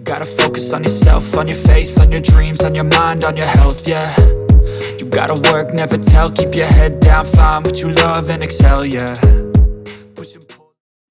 Gotta focus on yourself, on your faith, on your dreams, on your mind, on your health, yeah. You gotta work, never tell, keep your head down, find what you love and excel, yeah.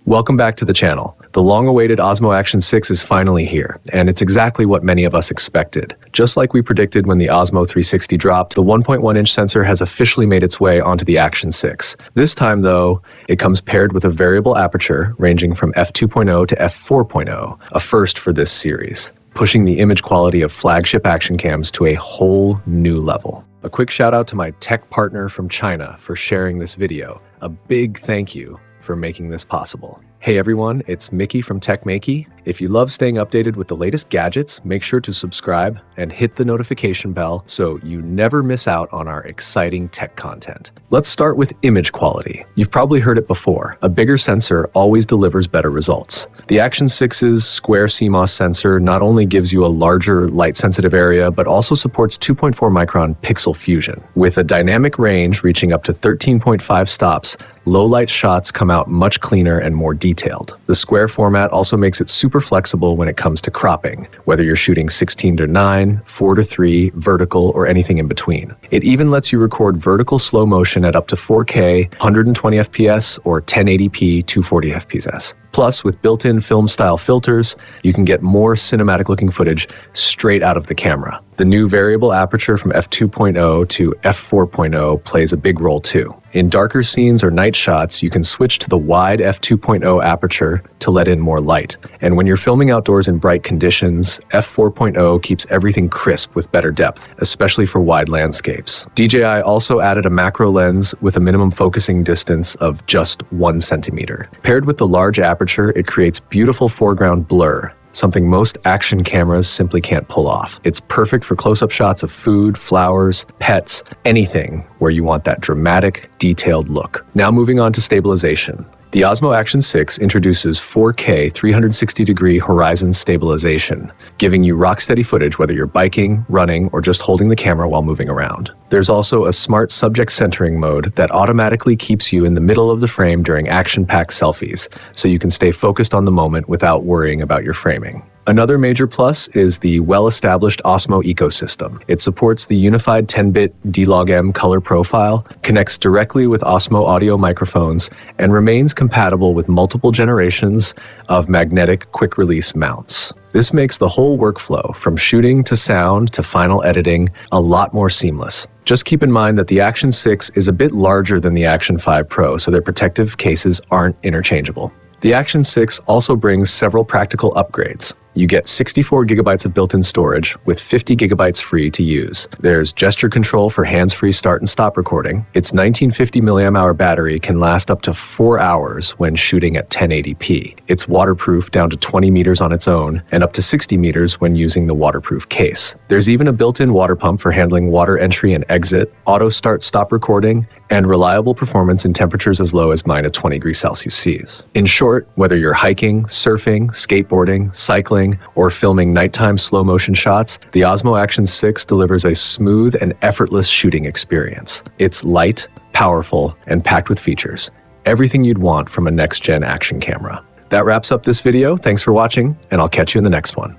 Welcome back to the channel. The long-awaited Osmo Action 6 is finally here, and it's exactly what many of us expected. Just like we predicted when the Osmo 360 dropped, the 1.1-inch sensor has officially made its way onto the Action 6. This time, though, it comes paired with a variable aperture ranging from f2.0 to f4.0, a first for this series, pushing the image quality of flagship action cams to a whole new level. A quick shout out to my tech partner from China for sharing this video. A big thank you for making this possible. Hey everyone, it's Mickey from TechMakey. If you love staying updated with the latest gadgets, make sure to subscribe and hit the notification bell so you never miss out on our exciting tech content. Let's start with image quality. You've probably heard it before. A bigger sensor always delivers better results. The Action 6's square CMOS sensor not only gives you a larger light-sensitive area, but also supports 2.4 micron pixel fusion. With a dynamic range reaching up to 13.5 stops, low-light shots come out much cleaner and more detailed. The square format also makes it super flexible when it comes to cropping, whether you're shooting 16:9, 4:3, vertical, or anything in between. It even lets you record vertical slow motion at up to 4K, 120 FPS, or 1080p, 240 FPS. Plus, with built-in film-style filters, you can get more cinematic-looking footage straight out of the camera. The new variable aperture from f2.0 to f4.0 plays a big role too. In darker scenes or night shots, you can switch to the wide f2.0 aperture to let in more light. And when you're filming outdoors in bright conditions, f4.0 keeps everything crisp with better depth, especially for wide landscapes. DJI also added a macro lens with a minimum focusing distance of just 1 centimeter. Paired with the large aperture, it creates beautiful foreground blur, something most action cameras simply can't pull off. It's perfect for close-up shots of food, flowers, pets, anything where you want that dramatic, detailed look. Now moving on to stabilization. The Osmo Action 6 introduces 4K 360-degree horizon stabilization, giving you rock-steady footage whether you're biking, running, or just holding the camera while moving around. There's also a smart subject centering mode that automatically keeps you in the middle of the frame during action-packed selfies, so you can stay focused on the moment without worrying about your framing. Another major plus is the well-established Osmo ecosystem. It supports the unified 10-bit D-Log-M color profile, connects directly with Osmo audio microphones, and remains compatible with multiple generations of magnetic quick-release mounts. This makes the whole workflow, from shooting to sound to final editing, a lot more seamless. Just keep in mind that the Action 6 is a bit larger than the Action 5 Pro, so their protective cases aren't interchangeable. The Action 6 also brings several practical upgrades. You get 64 gigabytes of built-in storage with 50 gigabytes free to use. There's gesture control for hands-free start and stop recording. Its 1950 mAh battery can last up to 4 hours when shooting at 1080p. It's waterproof down to 20 meters on its own and up to 60 meters when using the waterproof case. There's even a built-in water pump for handling water entry and exit, auto start-stop recording, and reliable performance in temperatures as low as -20°C. In short, whether you're hiking, surfing, skateboarding, cycling, or filming nighttime slow-motion shots, the Osmo Action 6 delivers a smooth and effortless shooting experience. It's light, powerful, and packed with features. Everything you'd want from a next-gen action camera. That wraps up this video. Thanks for watching, and I'll catch you in the next one.